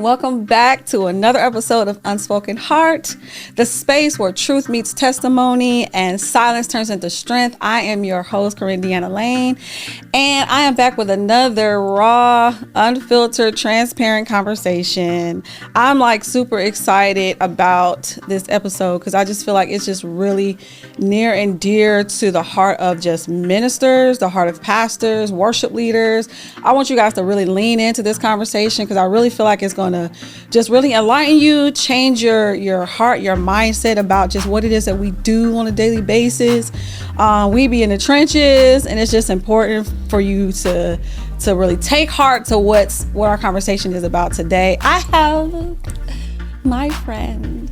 Welcome back to another episode of Unspoken Heart, the space where truth meets testimony and silence turns into strength. I am your host, Deanna Lane, and I am back with another raw, unfiltered, transparent conversation. I'm super excited about this episode because I just feel like it's just really near and dear to the heart of just ministers, the heart of pastors, worship leaders. I want you guys to really lean into this conversation because I really feel like it's going to just really enlighten you, change your heart, your mindset about just what it is that we do on a daily basis. We be in the trenches, and it's just important for you to really take heart to what our conversation is about today. I have my friend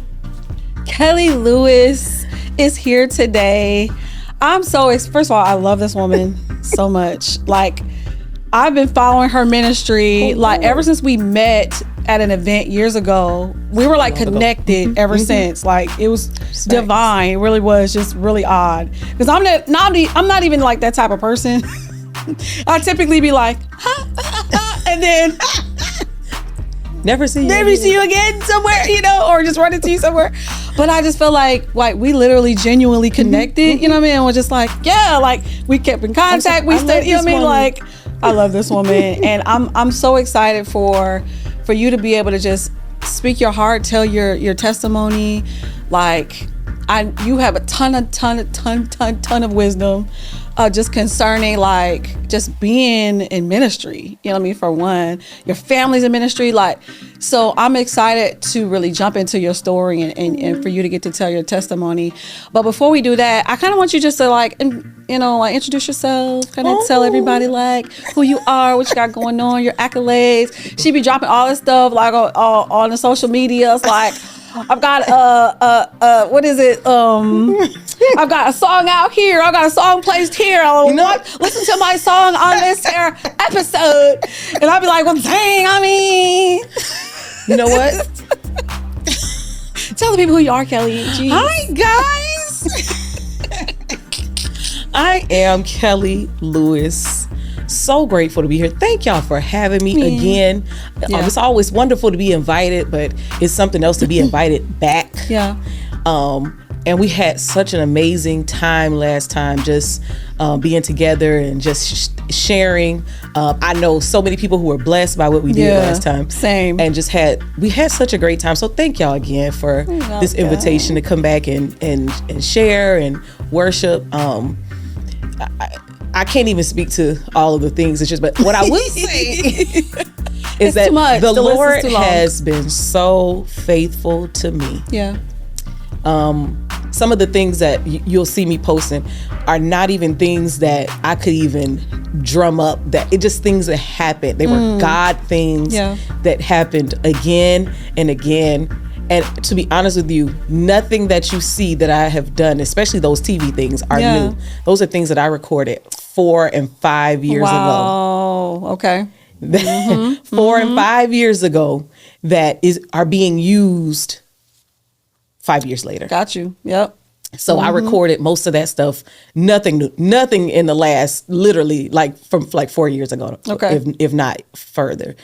Keli Lewis is here today. First of all, I love this woman so much. I've been following her ministry ever since we met at an event years ago. We were connected ever since. It was divine. It really was just really odd. Because I'm not even that type of person. I typically be and then never see you again somewhere, or just run into you somewhere. But I just feel like we literally genuinely connected. You know what I mean? We're just we kept in contact. We stayed. You know what I mean? I love this woman, and I'm so excited for you to be able to just speak your heart, tell your testimony. You have a ton of wisdom, just concerning just being in ministry. You know what I mean? For one, your family's in ministry. So I'm excited to really jump into your story and for you to get to tell your testimony. But before we do that, I kind of want you just to introduce yourself, kind of tell everybody who you are, what you got going on, your accolades. She be dropping all this stuff on the social medias. I've got what is it? I've got a song out here. I've got a song placed here. Listen to my song on this here episode, and I'll be well, dang. I mean, you know what? Tell the people who you are, Keli. Jeez. Hi, guys. I am Keli Lewis. So grateful to be here. Thank y'all for having me again. Yeah. It's always wonderful to be invited, but it's something else to be invited back. Yeah. And we had such an amazing time last time, just being together and just sharing. I know so many people who were blessed by what we did last time. Same. And we had such a great time. So thank y'all again for this invitation to come back and share and worship. I can't even speak to all of the things. It's just, but what I will say is that the Lord has been so faithful to me. Yeah. Some of the things that you'll see me posting are not even things that I could even drum up. That it just things that happened. They were God things that happened again and again. And to be honest with you, nothing that you see that I have done, especially those TV things, are new. Those are things that I recorded 4 and 5 years ago. Wow. Okay. 4 and 5 years ago that are being used 5 years later. Got you. Yep. So I recorded most of that stuff. Nothing new, nothing in the last, literally from 4 years ago. Okay. If not further.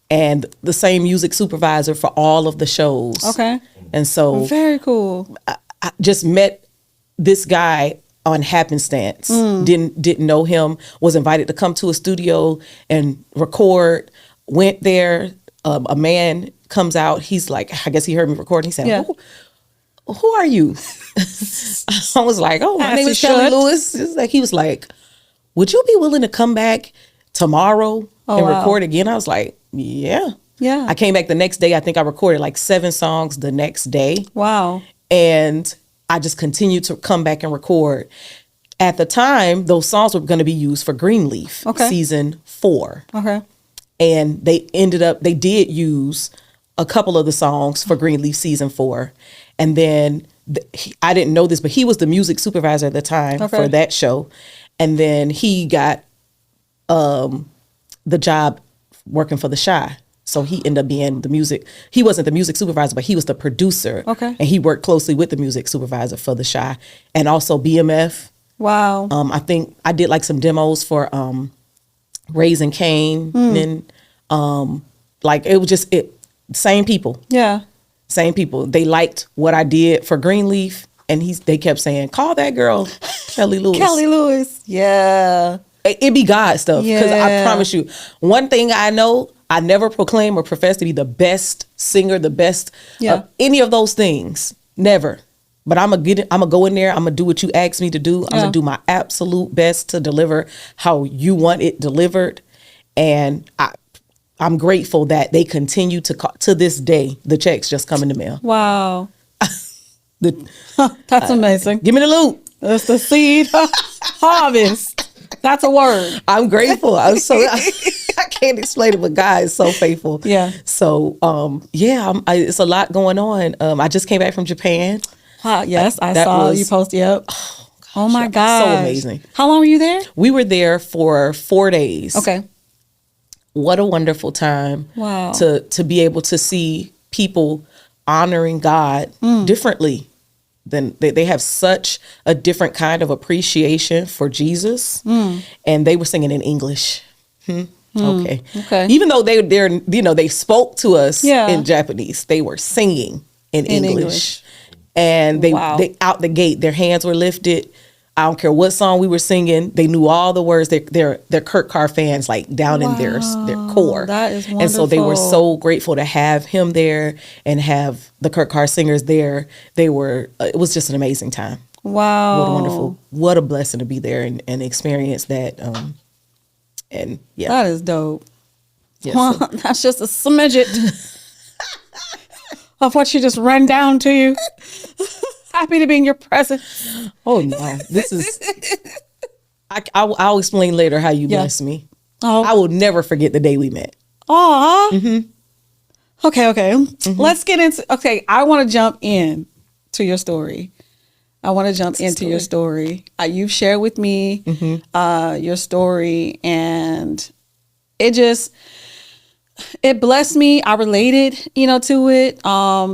And the same music supervisor for all of the shows. Okay. And so very cool. I just met this guy on happenstance. Didn't know him, was invited to come to a studio and record, went there. A man comes out. He's I guess he heard me recording. He said, who are you? I was my name is Keli Lewis. He was would you be willing to come back tomorrow and record again? I was yeah. I came back the next day. I think I recorded 7 songs the next day. Wow. And I just continued to come back and record. At the time, those songs were going to be used for Greenleaf season 4. Okay. And they did use a couple of the songs for Greenleaf season 4. And then I didn't know this, but he was the music supervisor at the time for that show. And then he got the job working for the Shy. So he ended up being he wasn't the music supervisor, but he was the producer. Okay. And he worked closely with the music supervisor for the Shy and also BMF. Wow. I think I did some demos for Raising Cain and Like it was just same people. Yeah. Same people. They liked what I did for Greenleaf, and they kept saying, "Call that girl, Keli Lewis." Keli Lewis. Yeah. It be God stuff, because I Yeah. promise you, one thing I know, I never proclaim or profess to be the best singer, the best any of those things. Never. But I'm gonna go in there. I'm gonna do what you asked me to do. I'm gonna do my absolute best to deliver how you want it delivered, and I'm grateful that they continue to call. To this day, the checks just come in the mail. Wow. That's amazing. Give me the loot. That's the seed harvest. That's a word. I'm grateful. I'm so I can't explain it, but God is so faithful. Yeah. So it's a lot going on. I just came back from Japan. Wow. Yes, I saw you post. Yep. Oh my God. So amazing. How long were you there? We were there for 4 days. Okay. What a wonderful time. Wow. To be able to see people honoring God differently. Then they have such a different kind of appreciation for Jesus, and they were singing in English. Okay. Even though they spoke to us in Japanese, they were singing in English. And they out the gate, their hands were lifted. I don't care what song we were singing. They knew all the words. They're Kurt Carr fans, like down in their core. That is wonderful. And so they were so grateful to have him there and have the Kurt Carr singers there. They were. It was just an amazing time. Wow. What a wonderful, what a blessing to be there and experience that. And yeah, that is dope. Yes, well, that's just a smidget of what you just run down to you. Happy to be in your presence. Oh no, this is. I'll explain later how you blessed me. Oh, I will never forget the day we met. Aw. Mm-hmm. Okay. Mm-hmm. Let's get into. Okay, I want to jump in to your story. Your story. You've shared with me your story, and it blessed me. I related, to it,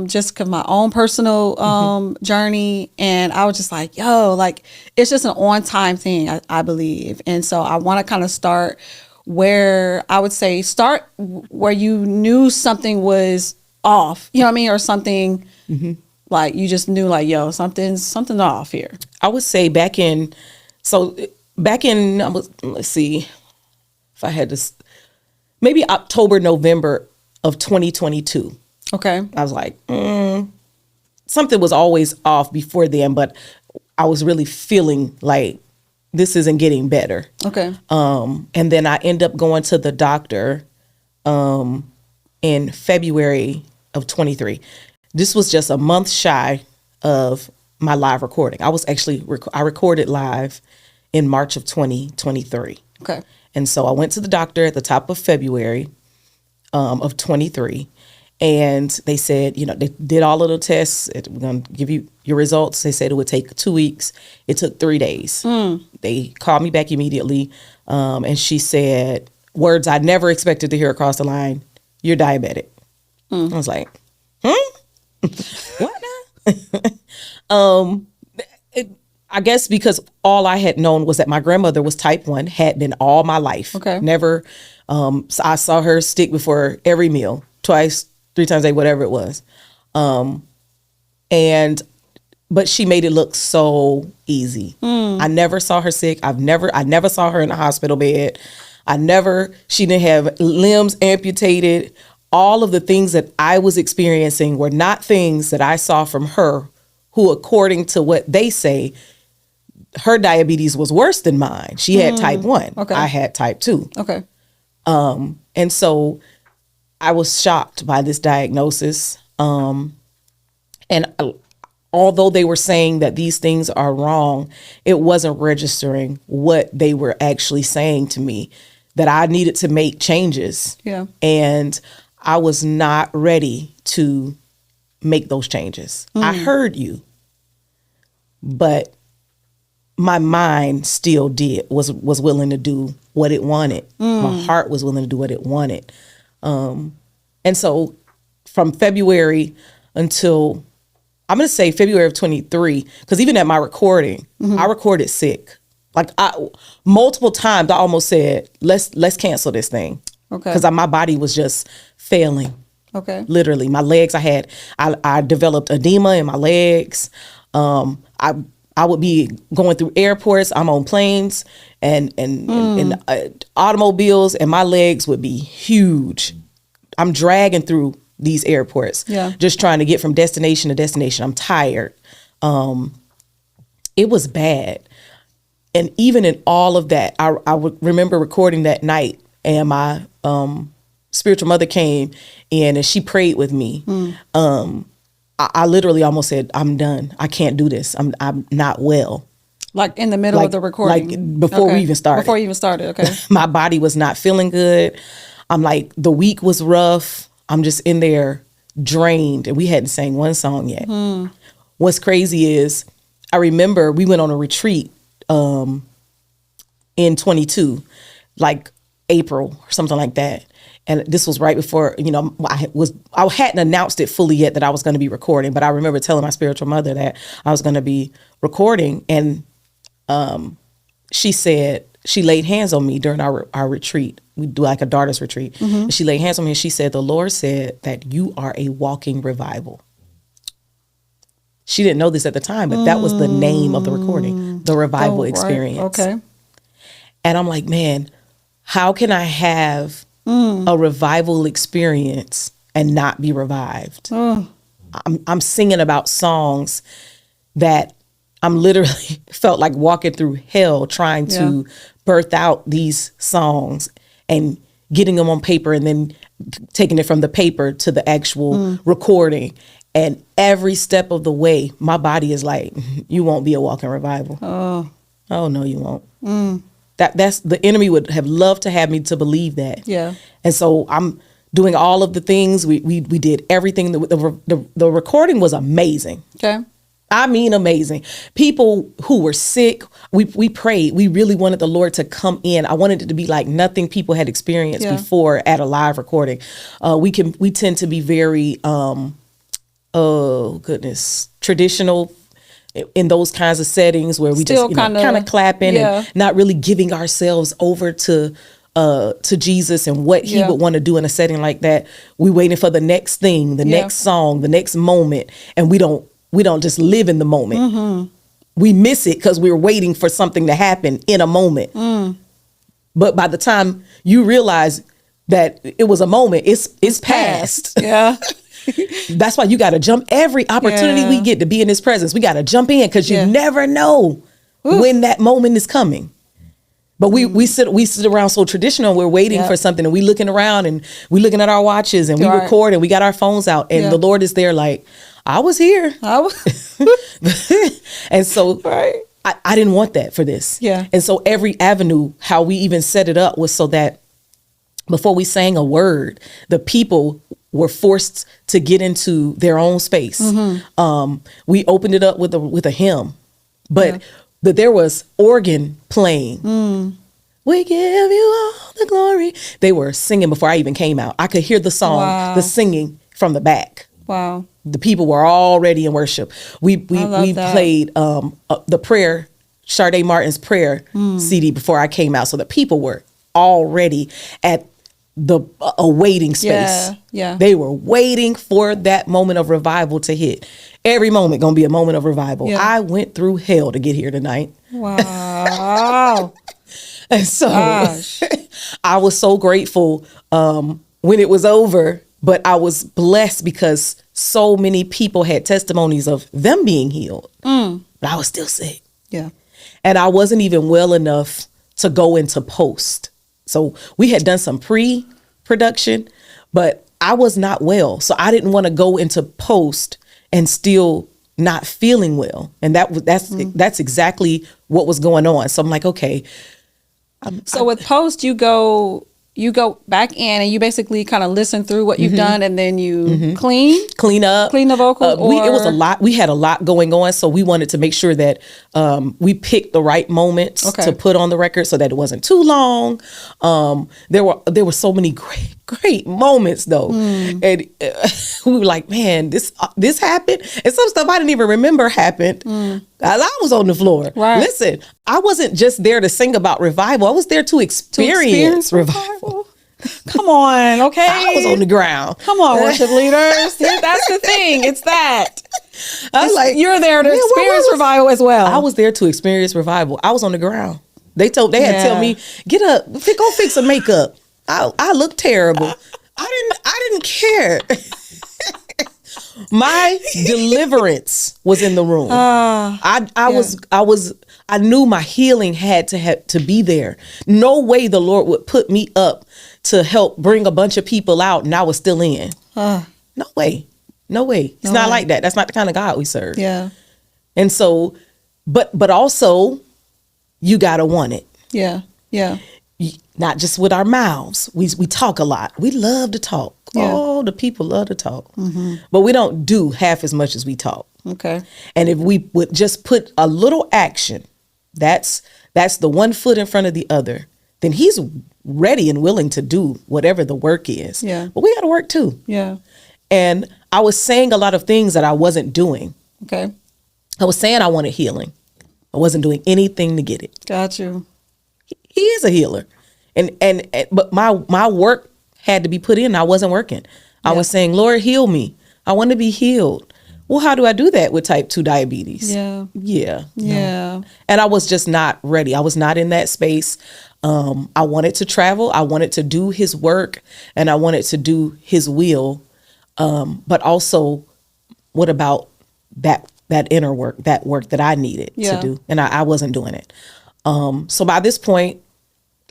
just cause my own personal journey, and I was just like, yo, like it's just an on time thing, I believe, and so I want to kind of start where you knew something was off, you know what I mean, or something. Like you just knew, like, yo, something's off here. I would say back in, let's see, if I had to, maybe October, November of 2022. Okay. I was like, something was always off before then, but I was really feeling like this isn't getting better. Okay. And then I end up going to the doctor in February of 23. This was just a month shy of my live recording. I was actually, I recorded live in March of 2023. Okay. And so I went to the doctor at the top of February of 23. And they said, they did all of the tests. We're going to give you your results. They said it would take 2 weeks. It took 3 days. They called me back immediately. And she said words I never expected to hear across the line. You're diabetic. I was like, what now? I guess because all I had known was that my grandmother was type 1, had been all my life. Okay. Never, I saw her stick before every meal, twice, 3 times a day, whatever it was. But she made it look so easy. I never saw her sick. I never saw her in a hospital bed. She didn't have limbs amputated. All of the things that I was experiencing were not things that I saw from her, who, according to what they say, her diabetes was worse than mine. She had type 1. Okay. I had type 2. Okay. And so I was shocked by this diagnosis. And although they were saying that these things are wrong, it wasn't registering what they were actually saying to me, that I needed to make changes. Yeah. And I was not ready to make those changes. I heard you, but my mind still was willing to do what it wanted. My heart was willing to do what it wanted. And so from February until, I'm going to say February of 23, because even at my recording, I recorded sick. Like multiple times I almost said, let's cancel this thing. Okay. Because my body was just failing. Okay. Literally, my legs. I developed edema in my legs. I would be going through airports. I'm on planes and automobiles, and my legs would be huge. I'm dragging through these airports, just trying to get from destination to destination. I'm tired. It was bad. And even in all of that, I would remember recording that night, and my spiritual mother came in and she prayed with me. I literally almost said, I'm done. I can't do this. I'm not well. Like in the middle of the recording? Like before we even started. Before you even started, okay. My body was not feeling good. I'm like, the week was rough. I'm just in there drained, and we hadn't sang one song yet. What's crazy is I remember we went on a retreat in 22, like April or something like that. And this was right before, I hadn't announced it fully yet that I was going to be recording, but I remember telling my spiritual mother that I was going to be recording. And she said, she laid hands on me during our retreat. We do like a daughter's retreat. And she laid hands on me and she said, the Lord said that you are a walking revival. She didn't know this at the time, but that was the name of the recording, the revival experience. Okay. And I'm like, man, how can I have a revival experience and not be revived? I'm singing about songs that I'm literally felt like walking through hell trying to birth out these songs and getting them on paper and then taking it from the paper to the actual recording. And every step of the way, my body is like, you won't be a walking revival. Oh no, you won't. That's the enemy would have loved to have me to believe that. Yeah. And so I'm doing all of the things. We did everything. The recording was amazing. Okay. I mean, amazing. People who were sick, we prayed. We really wanted the Lord to come in. I wanted it to be like nothing people had experienced before at a live recording. We tend to be very, traditional in those kinds of settings where we still just kind of clapping and not really giving ourselves over to Jesus and what he would want to do in a setting like that. We waiting for the next thing, the next song, the next moment, and we don't just live in the moment. We miss it because we're waiting for something to happen in a moment. But by the time you realize that it was a moment, it's past. Yeah. That's why you got to jump every opportunity we get to be in his presence. We got to jump in because you never know when that moment is coming. But we sit around so traditional. We're waiting for something, and we looking around and we looking at our watches and we record and we got our phones out, and the Lord is there like, I was here. And so I didn't want that for this. Yeah. And so every avenue, how we even set it up was so that before we sang a word, the people were forced to get into their own space. We opened it up with a hymn, but there was organ playing. We give you all the glory. They were singing before I even came out. I could hear the song, the singing from the back. Wow. The people were already in worship. We played the prayer, Sade Martin's prayer CD before I came out. So the people were already at the awaiting space. Yeah. They were waiting for that moment of revival to hit. Every moment gonna be a moment of revival. Yeah. I went through hell to get here tonight. Wow. And so I was so grateful when it was over, but I was blessed because so many people had testimonies of them being healed. But I was still sick. Yeah. And I wasn't even well enough to go into post. So we had done some pre-production, but I was not well. So I didn't want to go into post and still not feeling well. And that's exactly what was going on. So I'm like, okay. So with post, you go back in and you basically kind of listen through what you've done, and then you clean up the vocals. It was a lot. We had a lot going on, so we wanted to make sure that we picked the right moments to put on the record so that it wasn't too long. There were so many great moments though, and we were like, man, this happened, and some stuff I didn't even remember happened. I was on the floor. Right. Listen, I wasn't just there to sing about revival. I was there to experience revival. Come on, okay? I was on the ground. Come on, worship leaders. That's the thing. It's that. I was like, You're there to experience revival as well. I was there to experience revival. I was on the ground. They had to tell me, get up, go fix some makeup. I looked terrible. I didn't care. My deliverance was in the room. I knew my healing had to be there. No way the Lord would put me up to help bring a bunch of people out and I was still in. No way. It's not like that. That's not the kind of God we serve. Yeah. And so, but also you gotta want it. Yeah. Yeah. Not just with our mouths. We talk a lot. We love to talk. Yeah. Oh, the people love to talk. But we don't do half as much as we talk. Okay. And if we would just put a little action, that's the one foot in front of the other, then he's ready and willing to do whatever the work is. Yeah. But we got to work too. Yeah. And I was saying a lot of things that I wasn't doing. Okay. I was saying I wanted healing. I wasn't doing anything to get it. Got you. He is a healer. But my work had to be put in. I wasn't working. I was saying, Lord, heal me. I want to be healed. Well, how do I do that with type 2 diabetes? Yeah. Yeah. Yeah. No. And I was just not ready. I was not in that space. I wanted to travel. I wanted to do his work and I wanted to do his will. But also, what about that inner work, that work that I needed to do? And I wasn't doing it. So by this point,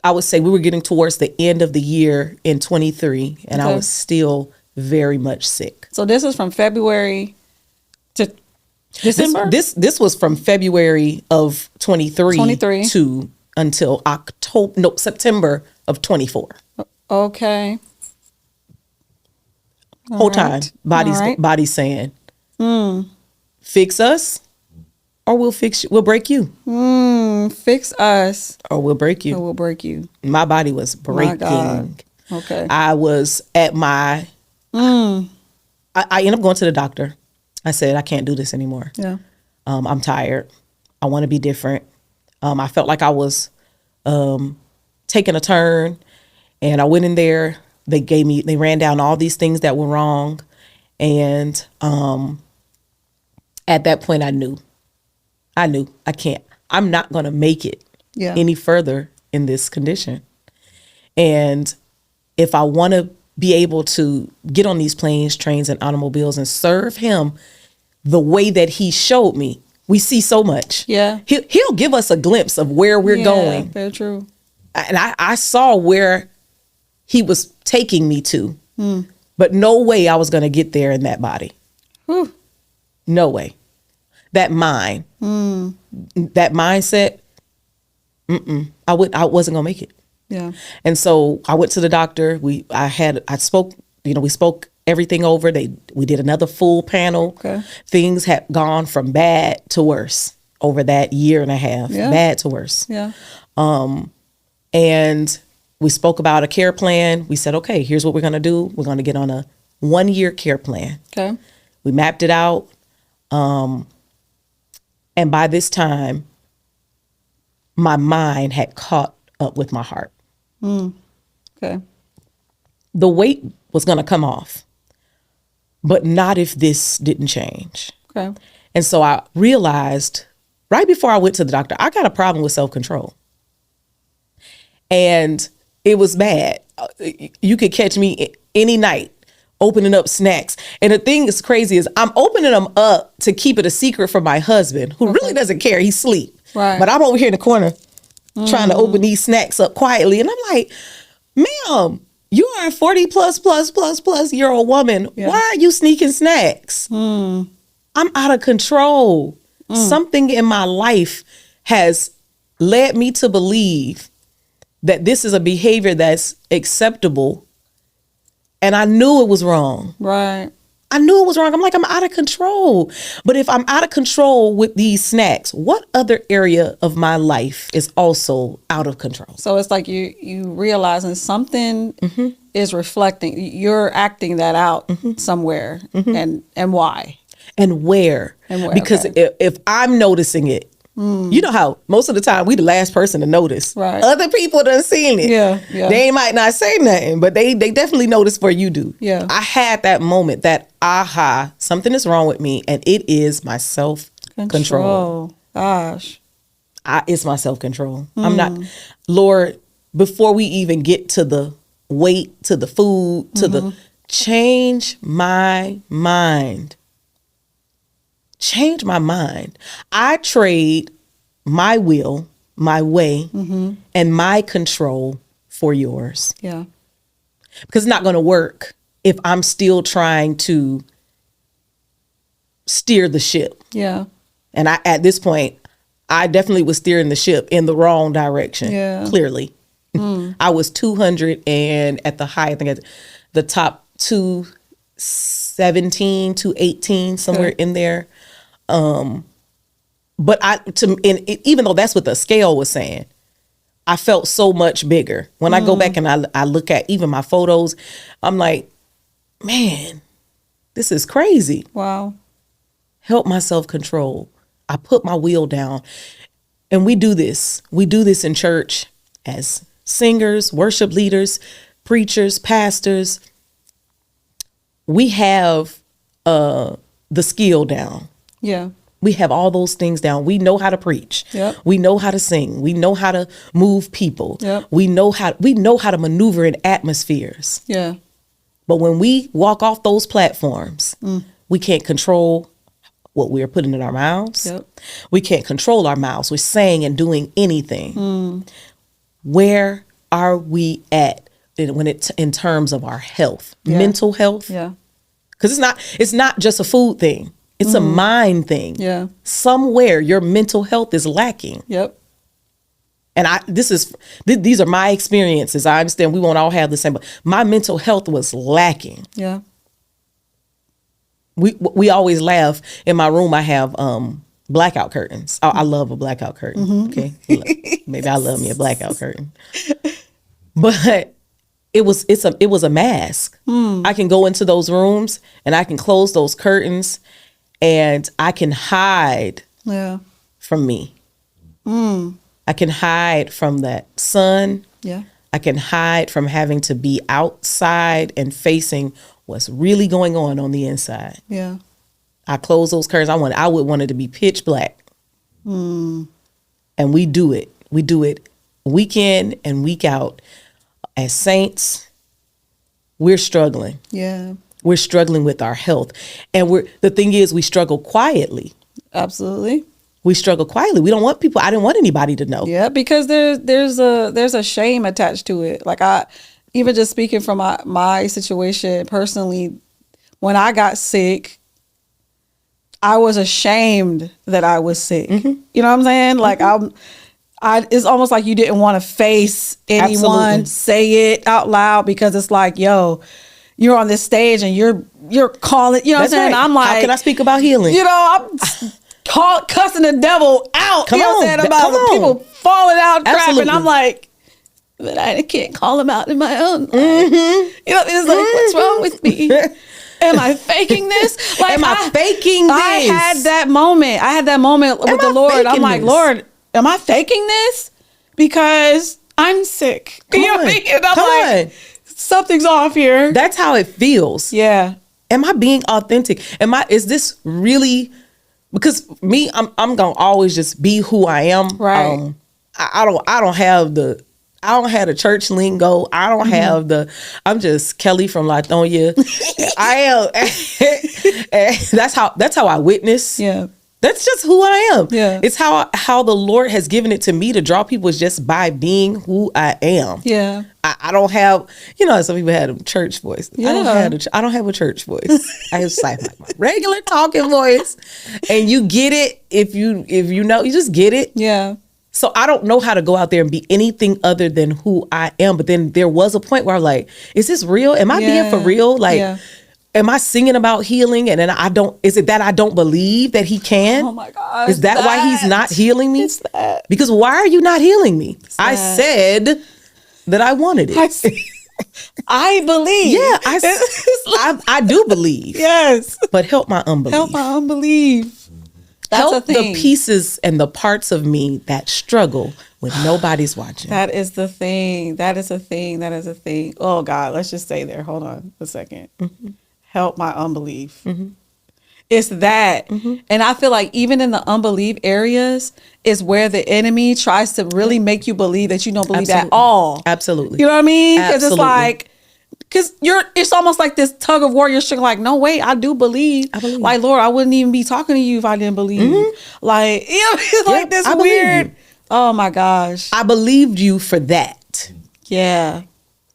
I would say we were getting towards the end of the year in 23, and I was still very much sick. So this is from February to December? This was from February of 23 to until September of 24. Okay. Whole time, body's saying, fix us or we'll fix you. We'll break you. Fix us or we'll break you. Or we'll break you. My body was breaking. Okay. I was at my, I ended up going to the doctor. I said, I can't do this anymore. Yeah. I'm tired. I want to be different. I felt like I was taking a turn, and I went in there. They ran down all these things that were wrong. And at that point I knew I'm not going to make it any further in this condition. And if I want to be able to get on these planes, trains, and automobiles and serve him the way that he showed me, we see so much. Yeah. He'll give us a glimpse of where we're going. Very true. And I saw where he was taking me to, but no way I was going to get there in that body. Whew. No way. That mind, that mindset, I wasn't going to make it. Yeah. And so I went to the doctor. We spoke everything over. We did another full panel. Okay. Things had gone from bad to worse over that year and a half. Yeah. Bad to worse. Yeah. And we spoke about a care plan. We said, okay, here's what we're going to do. We're going to get on a 1-year care plan. Okay. We mapped it out. And by this time, my mind had caught up with my heart. Okay. The weight was going to come off, but not if this didn't change. Okay. And so I realized right before I went to the doctor, I got a problem with self-control. And it was bad. You could catch me any night opening up snacks. And the thing that's crazy is I'm opening them up to keep it a secret from my husband, who really doesn't care. He's asleep. Right. But I'm over here in the corner trying to open these snacks up quietly. And I'm like, ma'am, you are a 40 plus year old woman. Yeah. Why are you sneaking snacks? I'm out of control. Something in my life has led me to believe that this is a behavior that's acceptable. And I knew it was wrong. Right. I knew it was wrong. I'm like, I'm out of control. But if I'm out of control with these snacks, what other area of my life is also out of control? So it's like you realizing something is reflecting. You're acting that out somewhere, and why? And where? Because if I'm noticing it, You know how most of the time we the last person to notice. Right. Other people done seen it. Yeah. They might not say nothing, but they definitely notice before you do. Yeah. I had that moment, that aha, something is wrong with me, and it is my self-control. Gosh. It's my self-control. I'm not, Lord, before we even get to the weight, to the food, to the, change my mind. Change my mind. I trade my will, my way, and my control for yours. Yeah. Because it's not going to work if I'm still trying to steer the ship. Yeah. And at this point, I definitely was steering the ship in the wrong direction. Yeah. Clearly. I was 200 and at the high, I think at the top 217, 218, somewhere in there. But even though that's what the scale was saying, I felt so much bigger. When I go back and I look at even my photos, I'm like, man, this is crazy. Wow. Help my self-control. I put my wheel down. And we do this. We do this in church as singers, worship leaders, preachers, pastors. We have the skill down. Yeah. We have all those things down. We know how to preach. Yep. We know how to sing. We know how to move people. Yep. We know how to maneuver in atmospheres. Yeah. But when we walk off those platforms, we can't control what we're putting in our mouths. Yep. We can't control our mouths. We're saying and doing anything. Where are we at in terms of our health, mental health? Yeah. Because it's not just a food thing. It's a mind thing. Yeah. Somewhere your mental health is lacking. Yep. And these are my experiences. I understand we won't all have the same, but my mental health was lacking. Yeah. We always laugh. In my room, I have blackout curtains. I love a blackout curtain. Okay, maybe I love me a blackout curtain. But it was a mask. I can go into those rooms and I can close those curtains, and I can hide from me. I can hide from that sun. Yeah. I can hide from having to be outside and facing what's really going on the inside. Yeah. I close those curtains. I would want it to be pitch black. And we do it. We do it week in and week out. As saints, we're struggling. Yeah. We're struggling with our health. And the thing is, we struggle quietly. Absolutely. We struggle quietly. We don't want people. I didn't want anybody to know. Yeah, because there's a shame attached to it. Like even just speaking from my situation personally, when I got sick, I was ashamed that I was sick. You know what I'm saying? Like it's almost like you didn't want to face anyone, say it out loud, because it's like, yo, you're on this stage and you're calling. You know what I'm saying? Right. I'm like, how can I speak about healing? You know, I'm cussing the devil out. Come you know on, what I'm saying? About people falling out, crap, Absolutely. and I'm like, but I can't call them out in my own life. You know, it's like, what's wrong with me? Am I faking this? Like, am I faking this? I had that moment with the Lord. I'm like, Lord, am I faking this? Because I'm sick. You know what I mean? And I'm like, something's off here. That's how it feels. Yeah. Am I being authentic? Is this really? Because me, I'm gonna always just be who I am. Right. I don't have the church lingo. I don't have I'm just Keli from Latonia. I am. That's how I witness. Yeah. That's just who I am. Yeah. It's how the Lord has given it to me to draw people, is just by being who I am. Yeah. I don't have, some people had a church voice. Yeah. I don't have a church voice. I just like my regular talking voice. And you get it if you know, you just get it. Yeah. So I don't know how to go out there and be anything other than who I am. But then there was a point where I'm like, is this real? Am I being for real? Like, am I singing about healing? And then is it that I don't believe that he can? Oh my God. Is that why he's not healing me? It's that. Because why are you not healing me? I said that I wanted it. I believe. Yeah, I do believe. Yes. But help my unbelief. Help my unbelief. That's Help the thing. the pieces and the parts of me that struggle when nobody's watching. That is the thing. That is a thing. That is a thing. Oh God, let's just stay there. Hold on a second. Help my unbelief. It's that. And I feel like even in the unbelief areas is where the enemy tries to really make you believe that you don't believe at all. Absolutely. You know what I mean? Because it's Absolutely. like, it's almost like this tug of war. You're like, no, wait, I do believe. I believe. Like, Lord, I wouldn't even be talking to you if I didn't believe. Like, it's like this I believe weird. you. Oh my gosh. I believed you for that. Yeah.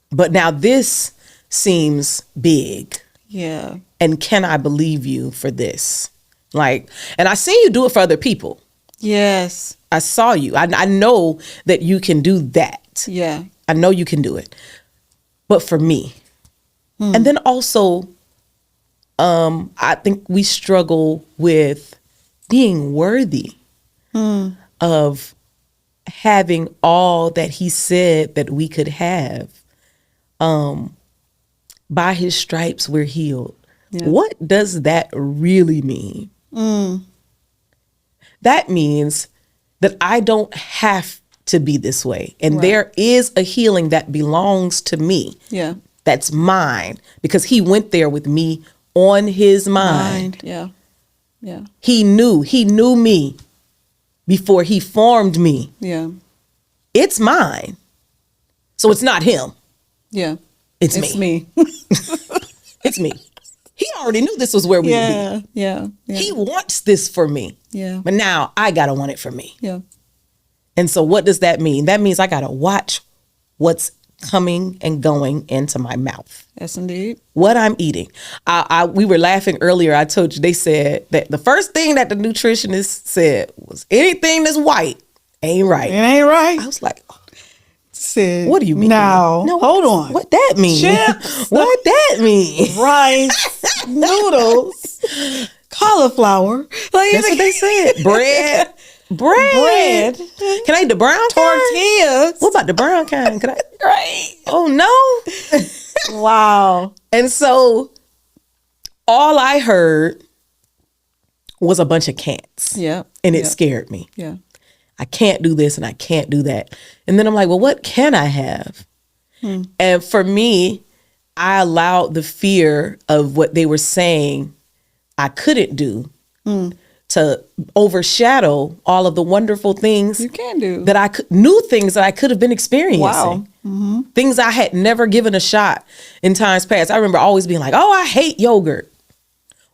But now this seems big. Yeah. And can I believe you for this? Like, and I seen you do it for other people. Yes. I saw you. I know that you can do that. Yeah. I know you can do it. But for me, and then also, I think we struggle with being worthy of having all that he said that we could have. By his stripes, we're healed. Yeah. What does that really mean? That means that I don't have to be this way. And there is a healing that belongs to me. Yeah. That's mine because he went there with me on his mind. Yeah. Yeah. He knew me before he formed me. Yeah. It's mine. So it's not him. Yeah. It's me. It's me. He already knew this was where we would Yeah. Yeah. be. He wants this for me. Yeah. But now I got to want it for me. Yeah. And so what does that mean? That means I got to watch what's coming and going into my mouth. Yes, indeed. What I'm eating. We were laughing earlier. I told you, they said that the first thing that the nutritionist said was anything that's white ain't right. It ain't right. I was like, Said, what do you mean? No, hold on. What that mean? Chips. What that mean? Rice, noodles, cauliflower. Like, That's what they said. Bread. Can I eat the brown kind? tortillas. What about the brown kind? Could I? Right. Oh no. Wow. And so all I heard was a bunch of can'ts. Yeah. And it scared me. Yeah. I can't do this and I can't do that. And then I'm like, well, what can I have? And for me, I allowed the fear of what they were saying I couldn't do to overshadow all of the wonderful things You can do. that new things that I could have been experiencing. Wow. Things I had never given a shot in times past. I remember always being like, oh, I hate yogurt.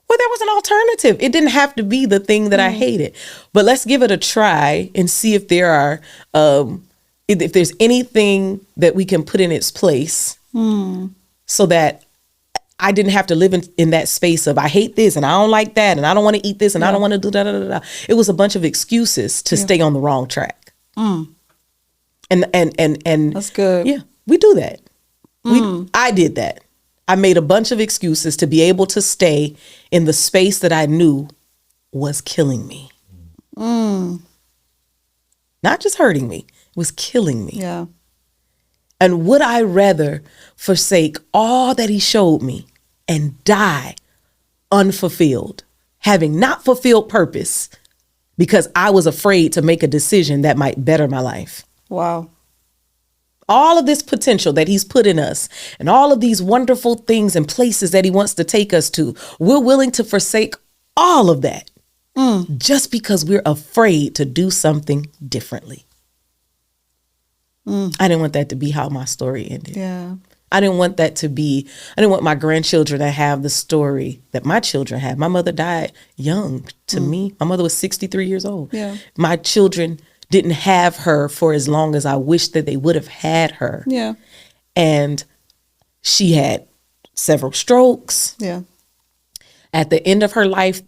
Well, there was an alternative. It didn't have to be the thing that I hated. But let's give it a try and see if there are, if there's anything that we can put in its place so that I didn't have to live in that space of I hate this and I don't like that and I don't want to eat this and I don't want to do da. It was a bunch of excuses to stay on the wrong track. And That's good. yeah, we do that. I did that. I made a bunch of excuses to be able to stay in the space that I knew was killing me. Not just hurting me, it was killing me. Yeah. And would I rather forsake all that he showed me and die unfulfilled, having not fulfilled purpose because I was afraid to make a decision that might better my life? Wow. All of this potential that he's put in us and all of these wonderful things and places that he wants to take us to, we're willing to forsake all of that just because we're afraid to do something differently. I didn't want that to be how my story ended. Yeah. I didn't want my grandchildren to have the story that my children had. My mother died young to me. My mother was 63 years old. Yeah. My children didn't have her for as long as I wish that they would have had her. Yeah. And she had several strokes. Yeah. At the end of her life,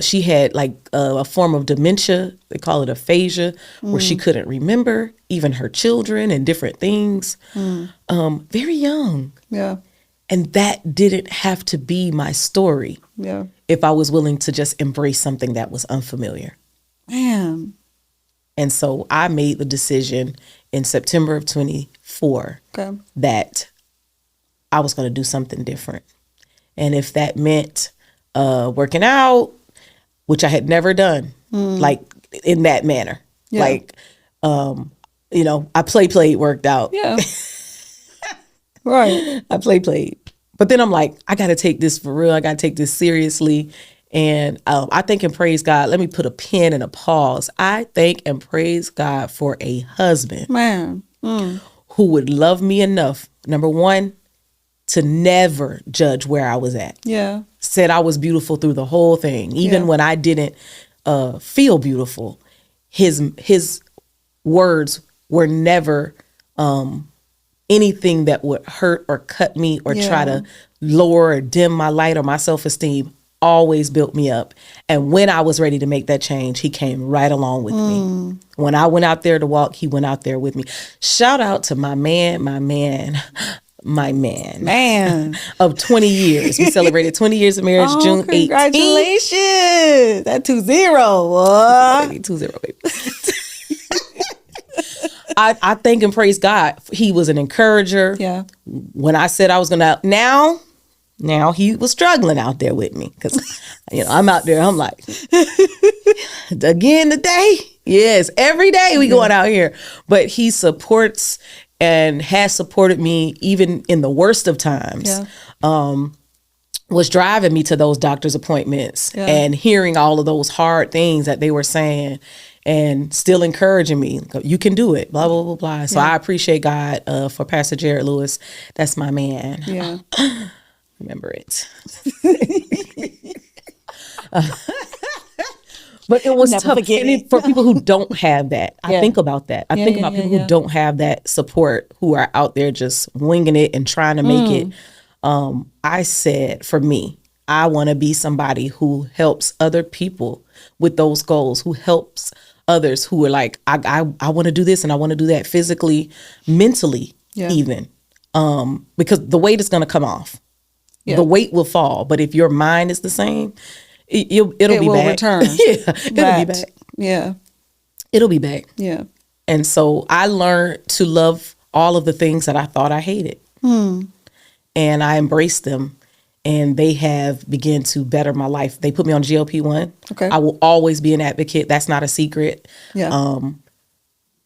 she had like a form of dementia. They call it aphasia, where she couldn't remember even her children and different things. Very young. Yeah. And that didn't have to be my story Yeah. if I was willing to just embrace something that was unfamiliar. Man. And so I made the decision in September of 24 that I was going to do something different. And if that meant working out, which I had never done, like in that manner. Yeah. Like, I played, worked out. Yeah. Right. I played. But then I'm like, I got to take this for real. I got to take this seriously. And I thank and praise God. Let me put a pin and a pause. I thank and praise God for a husband, Man, who would love me enough, number one, to never judge where I was at. Yeah. Said I was beautiful through the whole thing. Even when I didn't feel beautiful, his words were never anything that would hurt or cut me or try to lower or dim my light or my self-esteem. Always built me up. And when I was ready to make that change, he came right along with me. When I went out there to walk, he went out there with me. Shout out to my man of 20 years. We celebrated 20 years of marriage, June 18th. Congratulations. That 2-0. 2-0, baby. I thank and praise God. He was an encourager. Yeah. When I said I was going to, now he was struggling out there with me because, I'm out there. I'm like, again today? Yes, every day we going out here. But he supports and has supported me even in the worst of times. Yeah. Was driving me to those doctor's appointments and hearing all of those hard things that they were saying and still encouraging me. You can do it, blah, blah, blah, blah. So I appreciate God for Pastor Jared Lewis. That's my man. Yeah. Remember it. But it was tough for people who don't have that. I think about that. I think about people who don't have that support, who are out there just winging it and trying to make it. I said, for me, I want to be somebody who helps other people with those goals, who helps others who are like, I want to do this and I want to do that physically, mentally, even. Because the weight is going to come off. Yeah. The weight will fall. But if your mind is the same, it'll be back. Return. It'll be back. Yeah. It'll be back. Yeah. And so I learned to love all of the things that I thought I hated. And I embraced them. And they have begun to better my life. They put me on GLP-1. Okay. I will always be an advocate. That's not a secret. Yeah.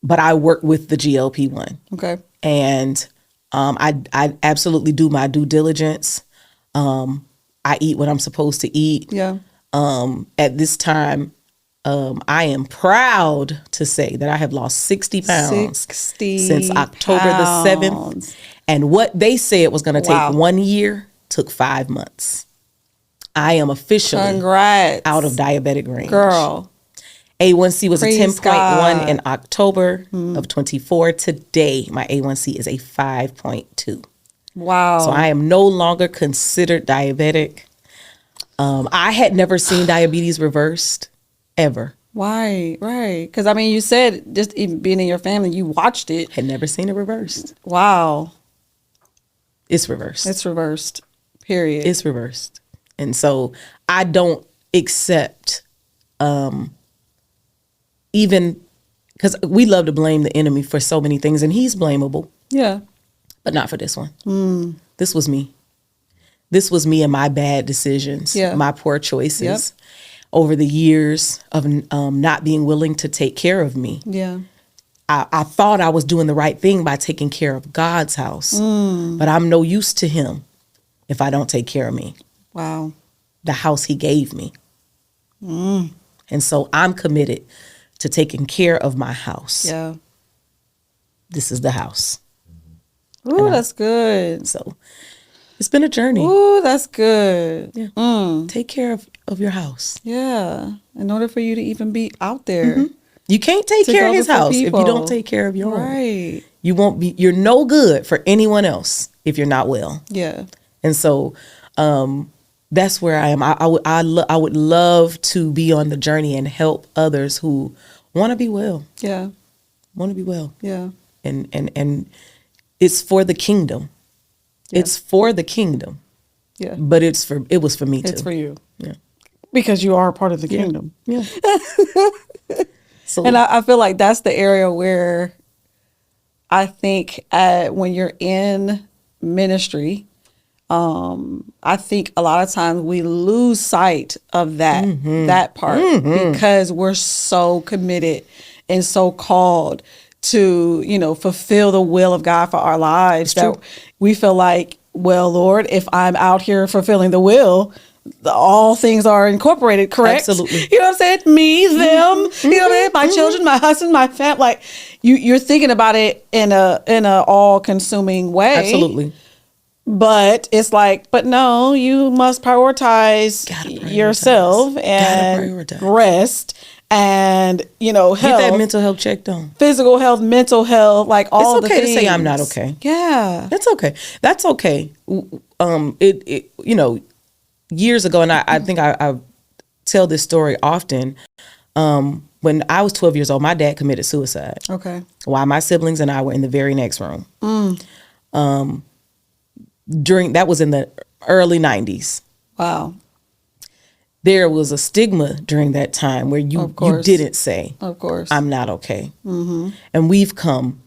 But I work with the GLP-1. Okay. And I absolutely do my due diligence. I eat what I'm supposed to eat. Yeah. At this time, I am proud to say that I have lost 60 pounds since October the 7th. And what they said was going to take 1 year took 5 months. I am officially out of diabetic range. Girl. A1C was Praise a 10.1 God. in October of 24. Today, my A1C is a 5.2. Wow. So I am no longer considered diabetic. I had never seen diabetes reversed, ever. Right. Because, I mean, you said just even being in your family, you watched it. Had never seen it reversed. Wow. It's reversed. It's reversed. Period. It's reversed. And so I don't accept, even, because we love to blame the enemy for so many things, and he's blamable. Yeah. But not for this one. This was me. This was me and my bad decisions, my poor choices over the years of not being willing to take care of me. Yeah. I thought I was doing the right thing by taking care of God's house, but I'm no use to him if I don't take care of me. Wow. The house he gave me. And so I'm committed to taking care of my house. Yeah. This is the house. Ooh, that's good. So it's been a journey. Ooh, that's good. Yeah. Take care of your house. Yeah. In order for you to even be out there. You can't take care of his house if you don't take care of your own. Right. You're no good for anyone else if you're not well. Yeah. And so that's where I am. I would love to be on the journey and help others who want to be well. Yeah. Want to be well. Yeah. And it's for the kingdom. Yeah. It's for the kingdom. Yeah. But it was for me too. It's for you. Yeah. Because you are a part of the kingdom. Yeah. So, and I feel like that's the area where I think when you're in ministry, I think a lot of times we lose sight of that part because we're so committed and so called to, fulfill the will of God for our lives that we feel like, well, Lord, if I'm out here fulfilling the will, all things are incorporated, correct? Absolutely. You know what I'm saying? Me, them, you know what I'm saying? My children, my husband, my family. Like you're thinking about it in a all consuming way. Absolutely. But it's like, but no, you must prioritize yourself and rest and, health. Get that mental health checked on. Physical health, mental health, like all the things. It's okay to say I'm not okay. Yeah. That's okay. That's okay. Years ago, and I think I tell this story often, when I was 12 years old, my dad committed suicide. Okay. While my siblings and I were in the very next room. That was in the early 90s. Wow. There was a stigma during that time where you didn't say, of course, I'm not okay. And we've come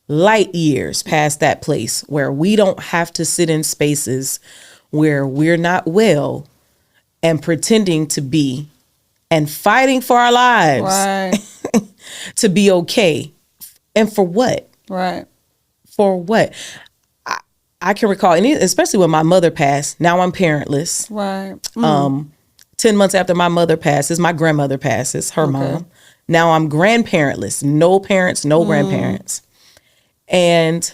light years past that place where we don't have to sit in spaces where we're not well and pretending to be and fighting for our lives right. to be okay. And for what? Right. For what? I can recall, and especially when my mother passed, now I'm parentless. Right. 10 months after my mother passes, my grandmother passes, her mom. Now I'm grandparentless, no parents, no grandparents. And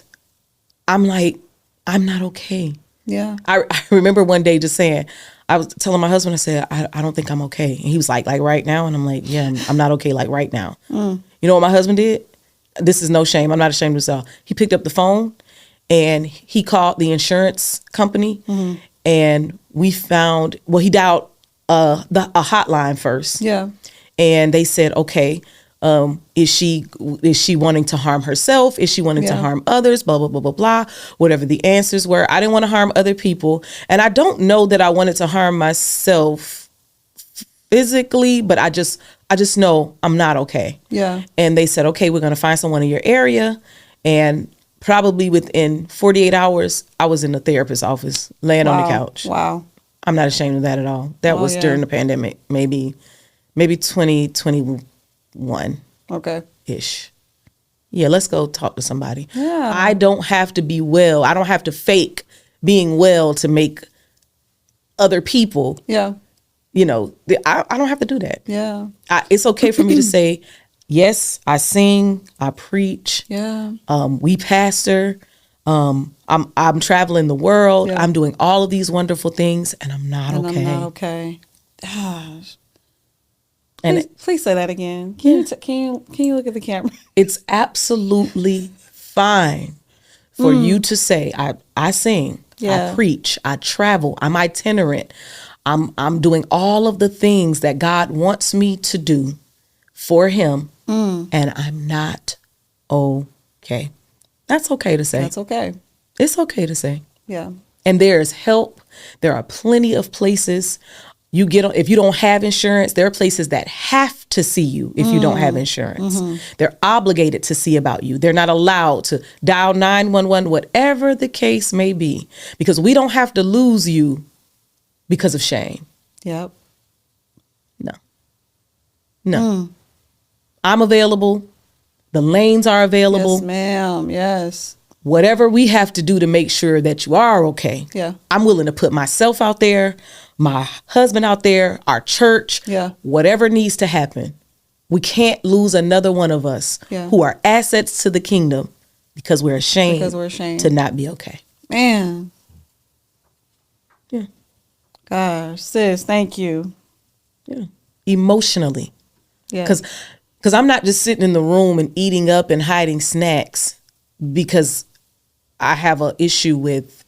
I'm like, I'm not okay. Yeah. I remember one day just saying, I was telling my husband, I said, I don't think I'm okay. And he was like right now? And I'm like, yeah, I'm not okay like right now. You know what my husband did? This is no shame. I'm not ashamed of myself. He picked up the phone and he called the insurance company and we found, he dialed a hotline first. Yeah. And they said, okay, is she wanting to harm herself? Is she wanting to harm others? Blah, blah, blah, blah, blah. Whatever the answers were. I didn't want to harm other people. And I don't know that I wanted to harm myself physically, but I just know I'm not okay. Yeah. And they said, okay, we're going to find someone in your area. And probably within 48 hours, I was in the therapist's office laying on the couch. Wow. I'm not ashamed of that at all. That was during the pandemic, maybe 2021. Okay. Ish. Yeah, let's go talk to somebody. Yeah. I don't have to be well. I don't have to fake being well to make other people. Yeah. I don't have to do that. Yeah. It's okay for me to say, yes, I sing, I preach. Yeah. We pastor. I'm traveling the world. Yeah. I'm doing all of these wonderful things, and I'm not okay. I'm not okay. Gosh. Please say that again. Can you look at the camera? It's absolutely fine for you to say, I sing, I preach, I travel, I'm itinerant. I'm doing all of the things that God wants me to do for him, and I'm not okay. That's okay to say. That's okay. It's okay to say. Yeah. And there is help. There are plenty of places you get on. If you don't have insurance, there are places that have to see you if you don't have insurance. They're obligated to see about you. They're not allowed to dial 911, whatever the case may be, because we don't have to lose you because of shame. Yep. No. I'm available. The lanes are available. Yes, ma'am. Yes. Whatever we have to do to make sure that you are okay. Yeah. I'm willing to put myself out there, my husband out there, our church, whatever needs to happen. We can't lose another one of us who are assets to the kingdom because we're ashamed to not be okay. Man. Yeah. Gosh, sis, thank you. Yeah. Emotionally. Yeah. Because I'm not just sitting in the room and eating up and hiding snacks because I have an issue with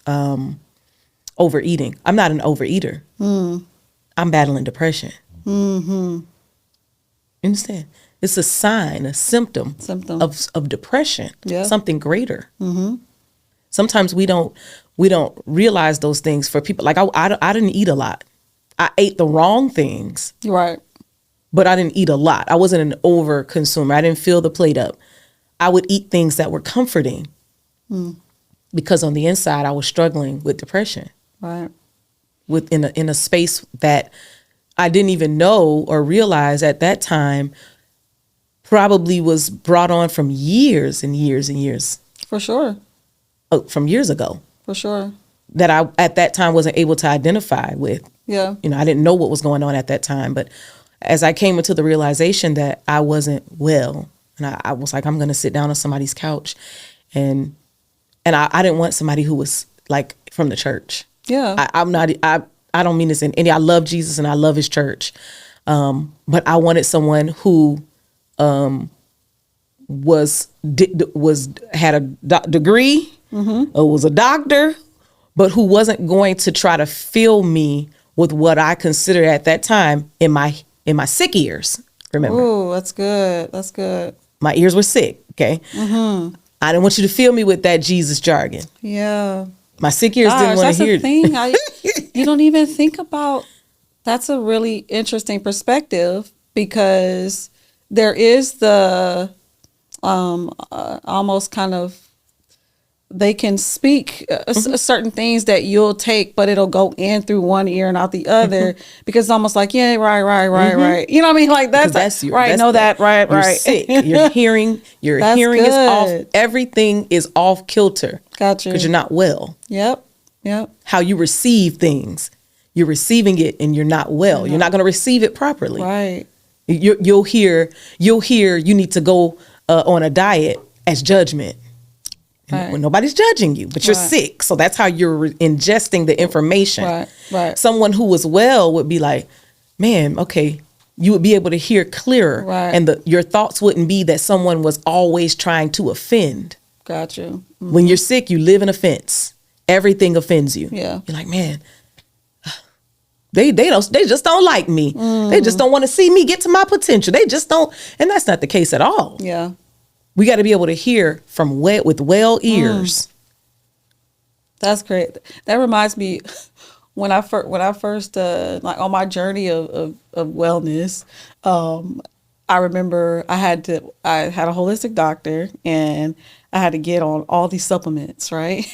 overeating. I'm not an overeater. I'm battling depression. You understand? It's a sign, a symptom. Of depression. Yeah. Something greater. Sometimes we don't realize those things for people. Like I didn't eat a lot. I ate the wrong things. Right. But I didn't eat a lot. I wasn't an over consumer. I didn't fill the plate up. I would eat things that were comforting because on the inside I was struggling with depression. Right. in a space that I didn't even know or realize at that time probably was brought on from years and years and years. For sure. From years ago. For sure. That I at that time wasn't able to identify with. Yeah. You know, I didn't know what was going on at that time. But as I came into the realization that I wasn't well, and I was like, I'm going to sit down on somebody's couch, and I didn't want somebody who was like from the church. Yeah. I don't mean this in any. I love Jesus and I love His church, but I wanted someone who had a degree, or was a doctor, but who wasn't going to try to fill me with what I considered at that time in my sick ears. Remember? Oh, that's good. That's good. My ears were sick. Okay. I didn't want you to fill me with that Jesus jargon. Yeah. My sick ears didn't want to hear it. That's the thing. You don't even think about. That's a really interesting perspective, because there is the almost kind of, they can speak certain things that you'll take, but it'll go in through one ear and out the other, because it's almost like, yeah, right. You know what I mean? Like that's your, right. Know that right. You're sick. Your hearing is off. Everything is off kilter. Gotcha. Because you're not well. Yep. How you receive things, you're receiving it and you're not well. You're not going to receive it properly. Right. You'll hear you need to go on a diet as judgment. Right. When nobody's judging you, but you're sick. So that's how you're ingesting the information. Right. Someone who was well would be like, man, okay, you would be able to hear clearer. Right. And your thoughts wouldn't be that someone was always trying to offend. Got you. Mm-hmm. When you're sick, you live in offense. Everything offends you. Yeah. You're like, man, they just don't like me. They just don't want to see me get to my potential. They just don't. And that's not the case at all. Yeah. We got to be able to hear from with well ears. That's great. That reminds me, when I first like on my journey of wellness, I remember I had a holistic doctor, and I had to get on all these supplements, right?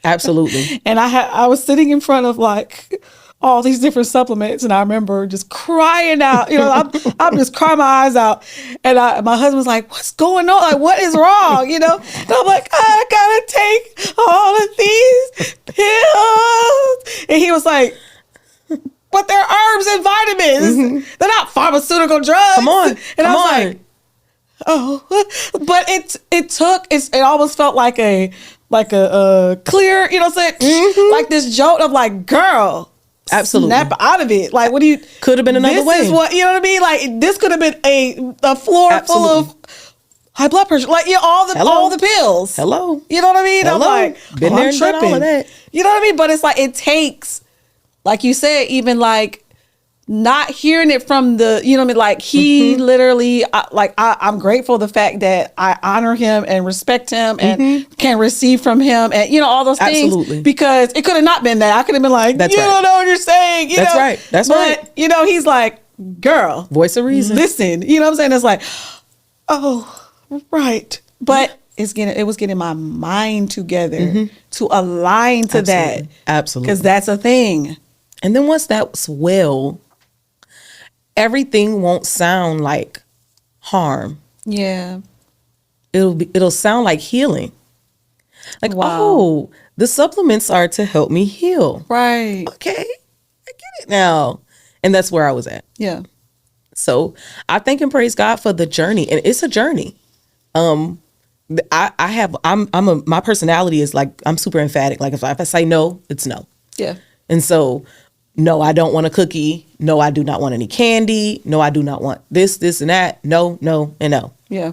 Absolutely. And I was sitting in front of like all these different supplements, and I remember just crying out. You know, I'm just crying my eyes out, and my husband's like, "What's going on? Like, what is wrong?" You know, and I'm like, "I gotta take all of these pills," and he was like, "But they're herbs and vitamins. They're not pharmaceutical drugs." Come on, and I was like, "Oh," but it almost felt like a clear, you know what I'm saying? Like this jolt of like, girl. Absolutely. Snap out of it. Like, what do you... Could have been another way. This is what, you know what I mean? Like, this could have been a floor full of high blood pressure. Like, yeah, all the pills. Hello. You know what I mean? Hello. I'm like, been there and done all of that. You know what I mean? But it's like, it takes, like you said, even like not hearing it from the, you know what I mean? Like, he literally, I'm grateful the fact that I honor him and respect him and can receive from him, and, you know, all those things. Absolutely. Because it could have not been that. I could have been like, That's you right. don't know what you're saying. You That's know? right. That's but, right. you know, he's like, girl. Voice of reason. Listen. You know what I'm saying? It's like, oh, right. But it was getting my mind together to align to that. Absolutely. Because that's a thing. And then once that's well, everything won't sound like harm. Yeah. It'll sound like healing. Like, oh, the supplements are to help me heal. Right. Okay. I get it now. And that's where I was at. Yeah. So I thank and praise God for the journey. And it's a journey. My personality is like, I'm super emphatic. Like if I say no, it's no. Yeah. And so, no, I don't want a cookie. No, I do not want any candy. No, I do not want this, and that. No, and no. Yeah.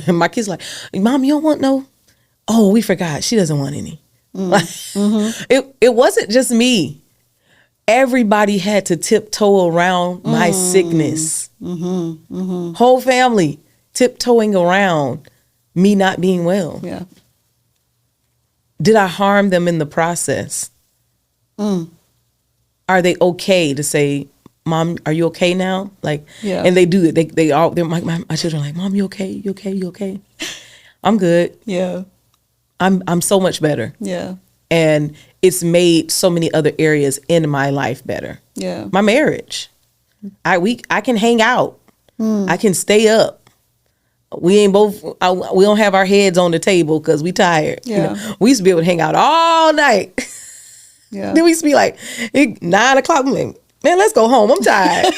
My kid's like, Mom, you don't want no? Oh, we forgot. She doesn't want any. It wasn't just me. Everybody had to tiptoe around my sickness. Whole family tiptoeing around me not being well. Yeah. Did I harm them in the process? Are they okay to say, Mom, are you okay now? Like, yeah. And they do it. They're my children are like, Mom, you okay? You okay? You okay? I'm good. Yeah. I'm so much better. Yeah. And it's made so many other areas in my life better. Yeah. My marriage. I can hang out. I can stay up. We don't have our heads on the table because we tired. Yeah. We used to be able to hang out all night. Yeah. Then we used to be like 9 o'clock. I'm like, man, let's go home. I'm tired.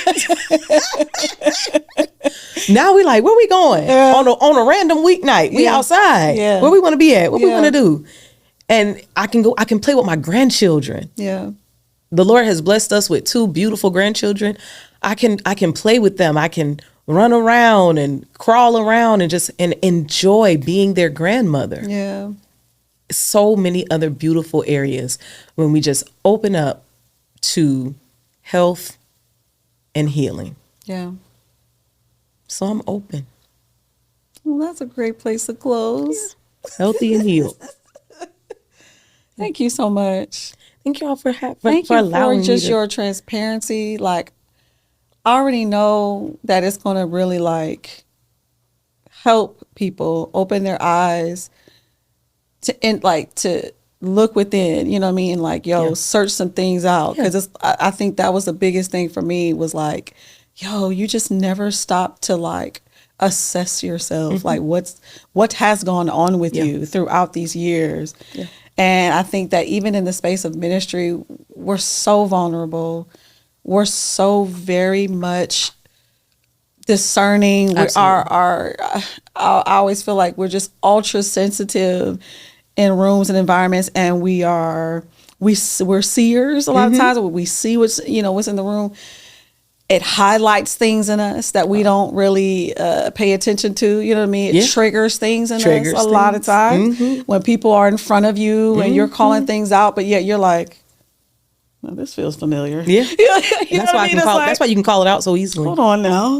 Now we like, where we going? On a random weeknight. We outside. Yeah. Where we want to be at? What we want to do? And I can play with my grandchildren. Yeah. The Lord has blessed us with 2 beautiful grandchildren. I can play with them. I can run around and crawl around and enjoy being their grandmother. Yeah. So many other beautiful areas when we just open up to health and healing. Yeah. So I'm open. Well, that's a great place to close. Healthy and healed. Thank you so much. Thank y'all for Thank you allowing for just me your transparency. Like, I already know that it's going to really like help people open their eyes to look within, you know what I mean? Like, search some things out. Because I think that was the biggest thing for me was like, you just never stop to like assess yourself. Like what has gone on with you throughout these years. Yeah. And I think that even in the space of ministry, we're so vulnerable. We're so very much discerning. I always feel like we're just ultra sensitive in rooms and environments, and we're seers a lot of times. When we see what's in the room, it highlights things in us that we don't really pay attention to. You know what I mean? It triggers things in us a lot of times when people are in front of you and you're calling things out, but yet you're like, well, this feels familiar. Yeah. That's why you can call it out so easily. Hold on now.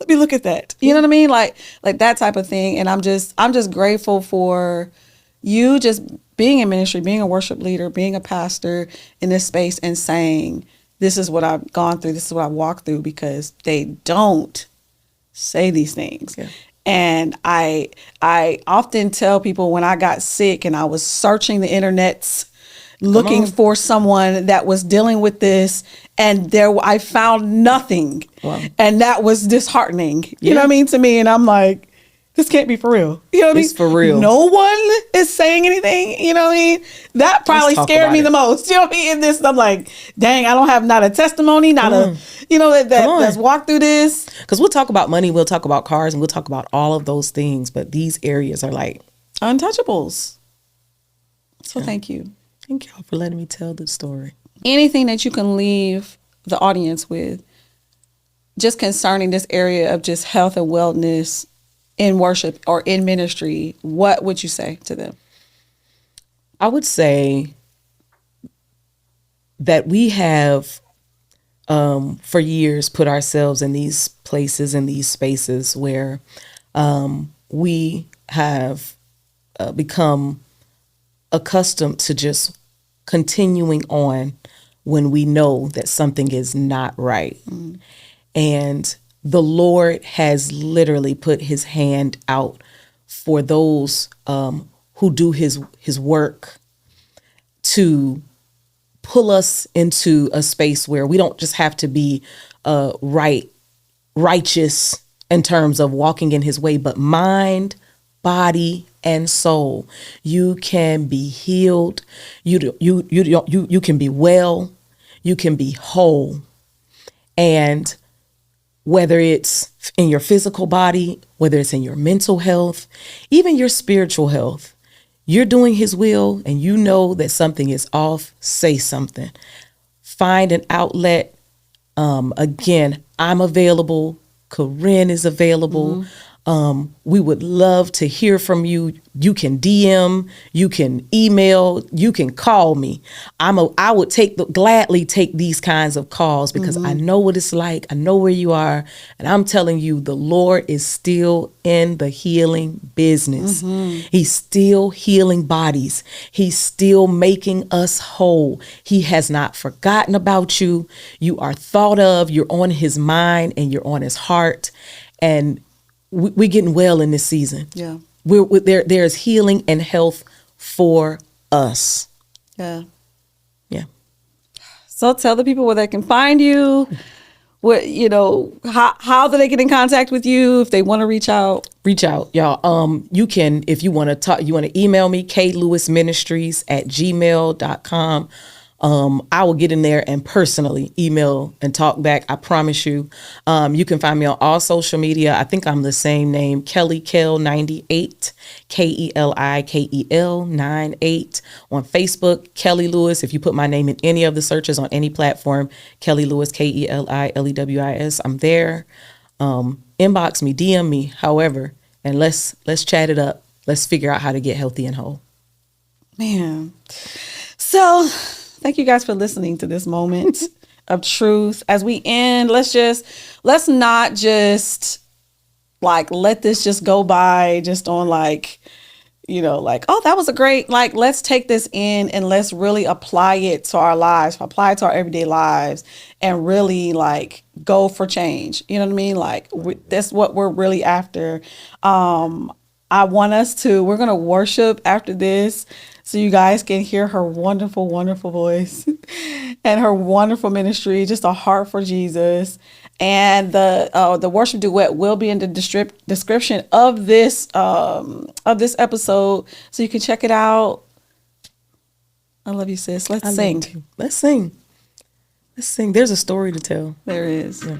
Let me look at that. You know what I mean? Like that type of thing. And I'm just grateful for you just being in ministry, being a worship leader, being a pastor in this space and saying, this is what I've gone through. This is what I've walked through, because they don't say these things. Yeah. And I often tell people when I got sick and I was searching the internets looking for someone that was dealing with this, and I found nothing. Wow. And that was disheartening. You know what I mean, to me? And I'm like, this can't be for real. You know what I mean? It's for real. No one is saying anything. You know what I mean? That probably scared me the most. You know what I mean? In this, I'm like, dang, I don't have not a testimony, not a, that's walked through this. Because we'll talk about money, we'll talk about cars, and we'll talk about all of those things. But these areas are like untouchables. So thank you. Thank y'all for letting me tell the story. Anything that you can leave the audience with, just concerning this area of just health and wellness in worship or in ministry, what would you say to them? I would say that we have, for years, put ourselves in these places, in these spaces where we have become accustomed to just continuing on when we know that something is not right. Mm. And the Lord has literally put his hand out for those who do his work to pull us into a space where we don't just have to be righteous in terms of walking in his way, but mind, body, and soul. You can be healed. You can be well. You can be whole. And whether it's in your physical body, whether it's in your mental health, even your spiritual health, you're doing his will and you know that something is off, say something. Find an outlet. Again, I'm available. Corinne is available. Mm-hmm. We would love to hear from you. You can DM, you can email, you can call me. I would gladly take these kinds of calls because I know what it's like. I know where you are. And I'm telling you, the Lord is still in the healing business. Mm-hmm. He's still healing bodies. He's still making us whole. He has not forgotten about you. You are thought of. You're on his mind and you're on his heart. And we're getting well in this season. Yeah, there's healing and health for us. Yeah. Yeah. So tell the people where they can find you. What, how do they get in contact with you if they want to reach out? Reach out, y'all. You can, if you want to talk, you want to email me, klewisministries@gmail.com. I will get in there and personally email and talk back. I promise you. You can find me on all social media. I think I'm the same name, Keli Kel 98, KELIKEL 98 on Facebook. Keli Lewis. If you put my name in any of the searches on any platform, Keli Lewis, KELILEWIS. I'm there. Inbox me, DM me, however, and let's chat it up. Let's figure out how to get healthy and whole. Man. So thank you guys for listening to this moment of truth. As we end, let's not just like let this just go by just on like, oh, that was a great, like, let's take this in and let's really apply it to our lives, apply it to our everyday lives, and really like go for change. You know what I mean? Like that's what we're really after. We're going to worship after this so you guys can hear her wonderful, wonderful voice and her wonderful ministry, just a heart for Jesus. And the worship duet will be in the description of this episode, so you can check it out. I love you, sis. Let's sing. Let's sing. There's a story to tell. There is. Yeah.